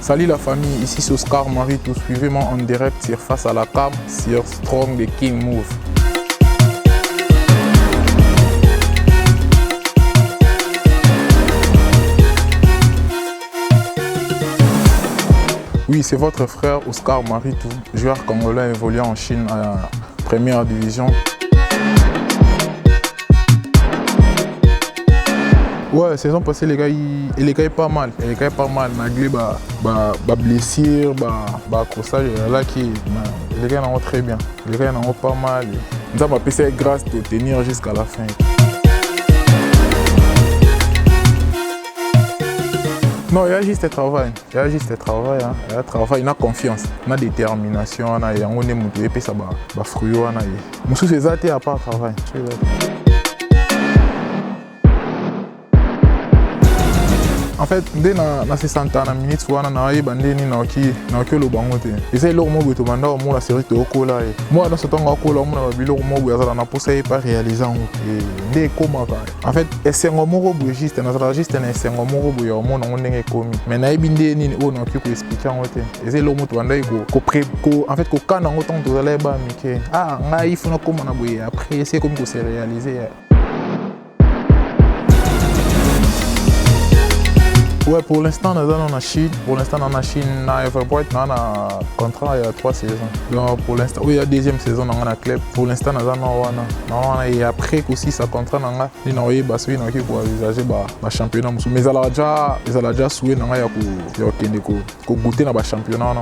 Salut la famille, ici c'est Oscar Maritou. Suivez-moi en direct sur Face à la Cam sur Strong The King Move. Oui, c'est votre frère Oscar Maritou, joueur congolais évoluant en Chine à la première division. Ouais, saison passée, les gars, il est pas mal. Il est pas mal. Malgré les blessures, les accrochages, les gars sont très bien. Les gars sont pas mal. Nous avons passé grâce de tenir jusqu'à la fin. Non, il y a juste travail. Il y a juste travail. Il y a travail, il y a confiance, il y a détermination, il y a des fruits. Nous sommes des à part travail. En fait, dès na 60 minutes, on a eu bandé ni na le bangote. Et c'est là où on a eu la série de Okola. Moi, dans ce temps, on a eu la possibilité de réaliser. Et comment en fait, c'est un mot juste, c'est un mot commis. Mais na bindé ni on a pu expliquer. Et c'est là où on a eu en fait, quand on a autant de l'élèves, il faut comment on a après, c'est comme c'est réalisé. Ouais, pour l'instant, nous sommes en Chine. Pour l'instant, on a Chine, on a un contrat il y a 3 saisons. Donc, pour l'instant, oui, il y a deuxième saison dans le club. Pour l'instant, nous sommes et après aussi, ça contrat dans le club. Pour envisager le championnat. Mais ils ont déjà souhaité de goûter le championnat.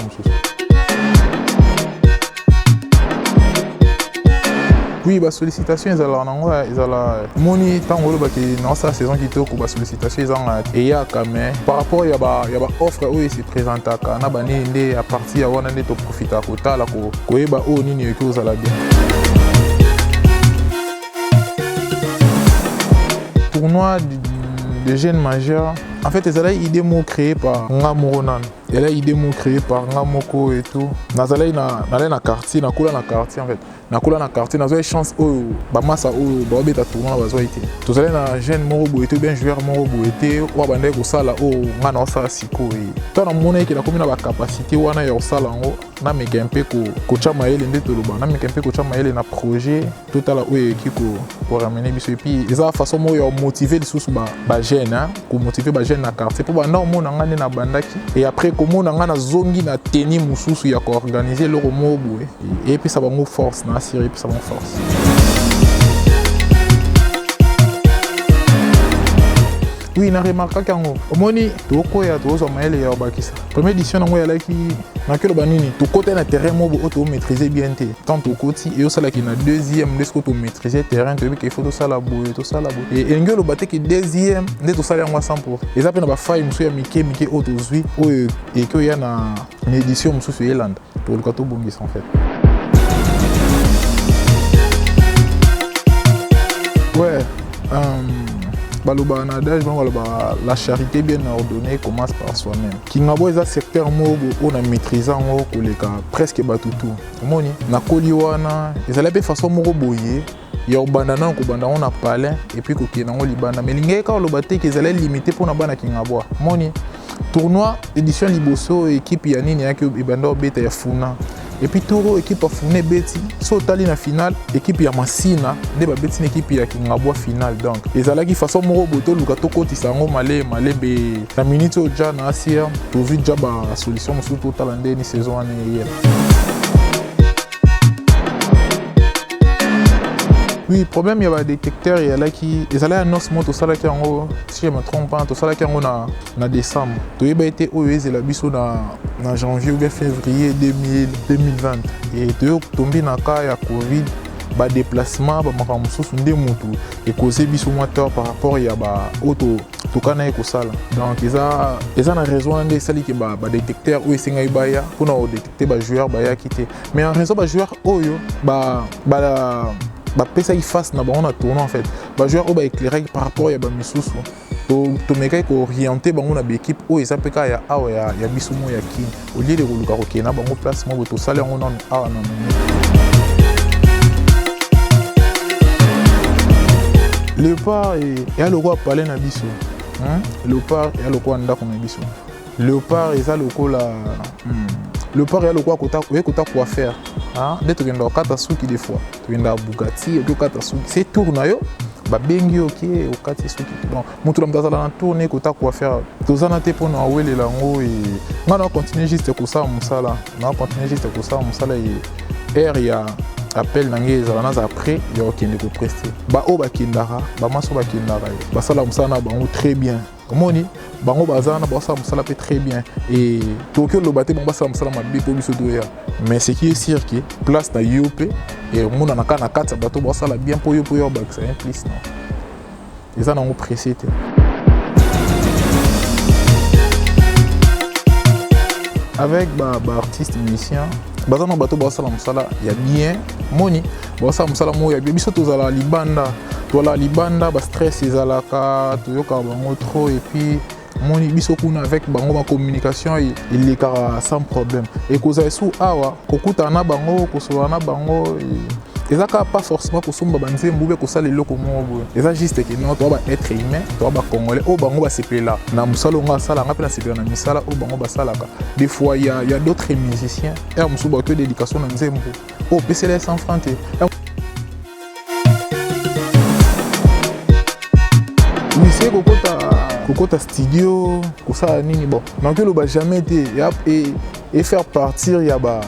Oui, les sollicitations, ils ont moni tant que dans sa saison qui tourne, les sollicitations, ils ont et il y a quand même par rapport il y a offre où ils se présentent à partir de là on profite à côté là ko eba o nini que vous allez bien. Tournoi de jeunes majeurs. En fait, ils ont une idée créée par Ngamoronan. Il y a une idée créée par Ngamoko et tout. Nous allons dans le quartier, dans le quartier en fait. Dans le quartier, nous avons une chance où Bamasa ou Babeta tournoi va jouer. Nous allons dans jeune Morobo et bien joueur Morobo et ou abandé au sala où Ngana Osa Siko. Tant on monnaie qui a comme une capacité ou ana au sala où na me kempe ko chama ele ndetoloba na me kempe ko chama ele na projet total où qui ko ramener biso et puis ils ont façon mo motiver les sous ba jeune hein ko motiver ba jeune na quartier pour ba na mo na ngane na bandaki et après comment on a zongi na tenir mususu ya ko organiser le Morobo et puis ça va mo force na Syrie puis ça va force. Oui, on a remarqué qu'au moni, toko ya tozo maele ya bakisa. Première édition nango ya laki na kelo banini, to côté na terrain mo auto maîtriser bien té. Tant to côté et au sala qui na deuxième, est-ce que to maîtriser terrain, to qu'il faut to sala boue, to sala boue. Et ngelo baté qui deuxième, ne to sala ngwa 100%. Et ça pe na ba faille musu ya mike auto zui o et que ya na une édition musu sur Irlande pour le kato bongis en fait. Ouais, la charité bien ordonnée commence par soi-même. Kingabo est un secteur où on a maîtrisé presque tout. Moni, na koliwana, ils allaient de façon moroboyer. Il y a un bandana qui on a parlé et puis qui na libana. Mais l'ingé quand le baté qu'ils allaient limiter pour na bana Kingabo. Moni, tournoi édition Liboso équipe yanini yaki ibanda beta ya funa. Et puis Toro équipe a fourni Betty, Sotali na finale, équipe ya Massina, débat Betty équipe ya Kingabo finale donc. Les alaki façon moro boto lukato koti sango malé be la minute au déjà na asia, to vu déjà ba solution musu total ande ni saison année hier. Oui, problème il y a un détecteur il y a là qui les allaient annonce moi tout ça là qui en si je me trompe pas tout ça là qui en na décembre. To yeba été OES et la biso na janvier ou bien février 2020 et to tombé na cas ya Covid ba déplacement ba makambo susu nde mutu et causer biso moteur par rapport il y a ba auto to kana eko sala. Donc ils a na raison nde sali ki ba détecteur ou esenga ibaya pour na détecter ba joueur ba ya quitter. Mais en raison ba joueur oyo ba pesa face na bango na tournoi en fait ba joueur o ba éclairer par rapport ya ba misusu to meka ko orienter bango na équipe o eza peka ya awa ya biso mo ya ki au lieu de koluka ko kena bango place mo to sala ngo non awa na Léopard et a le roi parler na biso hein Léopard et a le roi ndako na biso Léopard eza lokola Léopard ya lokola kota quoi faire. Nde tokenda okata suki des fois tokenda Bugatti okokata suki se tour na yo babengi oke okati suki bon moto na mtazala na tourner kota quoi faire tozana te mpona awelela yango nga na continuer juste kosala mosala et ya appel na ngai ezala naza après ya okende kopreste baoyo bakendaka bamaso bakendaka basala mosala na bango très bien omoni bango baza na basala mosala mpe très bien et tokoki oloba te bango basala mosala mabe mpo biso toya mais ce qui est sûr que place na yo mpe emonana kaka na kati ya bato basala bien mpo yo mpo yo bakisa un plus non eza nango pressé te avec artiste musicien baza na bato basala mosala ya bien moni basala mosala mo ya bien biso tozala libanda ba stress ezalaka toyoka bango trop et puis moni biso kuna avec bango ma communication elekaka sans problème et koza esu awa kokuta na bango kosola na bango ezaka pas forcément kosomba banzembo ube kosala eloko moko boye eza juste que non toba être humain toba congolais o bango basepela na musala nga sala nga pe na sepela na misala o bango basalaka des fois il y a d'autres musiciens et musu ba que dédication na nzembo o PCL 100 francs lycée kokota studio kosala nini bon nakoki loba jamais te et faire partir ya ba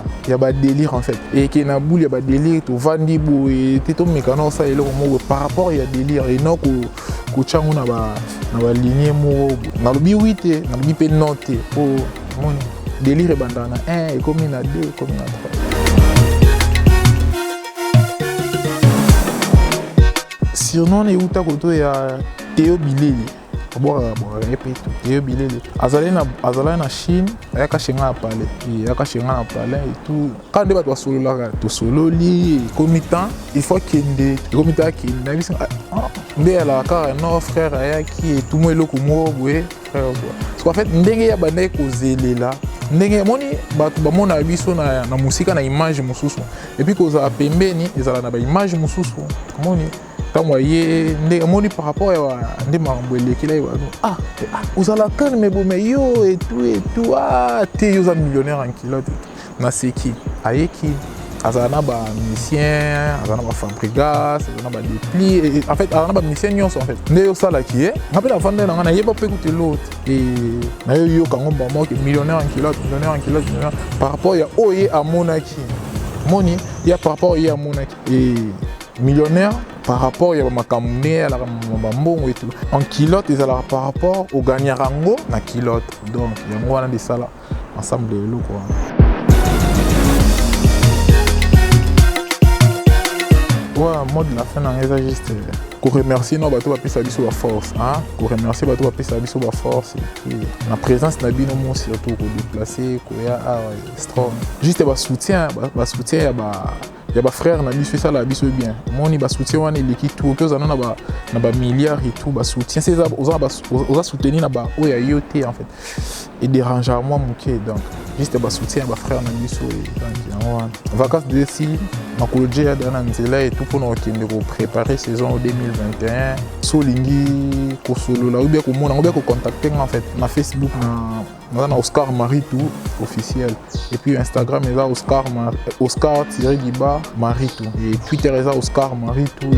délire en fait et que na boule ya ba délire to vandi bo et to mécano ça eloko moko par rapport ya délire et non ko chango na ba lignée moko na lobi 8 na lobi pe note po mon délire bandana 1 et comme na 2 comme na 3 surnom ne uta koto ya Théo Bileli répète Théo Bileli azali na Chine ayaka shenga na palais et tout quand nde bato basololaka tosololi ekomi temps il faut kende ekomi temps akende na biso nde alaka non frère ayaki etumo eloko moko boye frère boye parce qu'en fait ndenge ya bandaki kozelela ndenge moni bato bamona biso na musika na image mosusu et puis kozala pembeni ezala na baimage mosusu moni ntango ye nde moni par rapport ya nde makambo elekela ozala kane me bome yo et tout te yo oza millionnaire en kilote naseki ayeki azala na bamusicien azala na bafabrigas azala na badepli en fait azala na bamusicien nyonso en fait nde osalaki ye nga mpe na vanda na nga nayeba mpe kuta elote na yo yokango bamoke millionnaire en kilote par rapport ya oyo ye amonaki moni ya par rapport ye amonaki millionnaire par rapport à makamune à la mbongo et tout en kilote ils allaient par rapport au gagnarango na kilote donc il y a moi des ça là ensemble de l'eau quoi ouais mode la fin en est juste pour remercier nos bateaux à biso la force hein pour remercier bateaux à biso la force et puis la présence na bino mon surtout pour déplacer quoi strong juste ba soutien ya ba frère na biso ça la biso bien moni ba soutien wana eleki tout que na ba milliards et tout ba soutien c'est ça oza soutenir na ba oya yote en fait et déranger moi moké donc juste ba soutien ba frère na biso et donc vacances de si makoloje ya dana nzela et tout pour nous préparer saison 2021 solingi kosolola ou bien komona ou bien ko contacter en fait na Facebook na Oscar Marie tout officiel et puis Instagram est là Oscar-Marie tout et Twitter est là Oscar Marie tout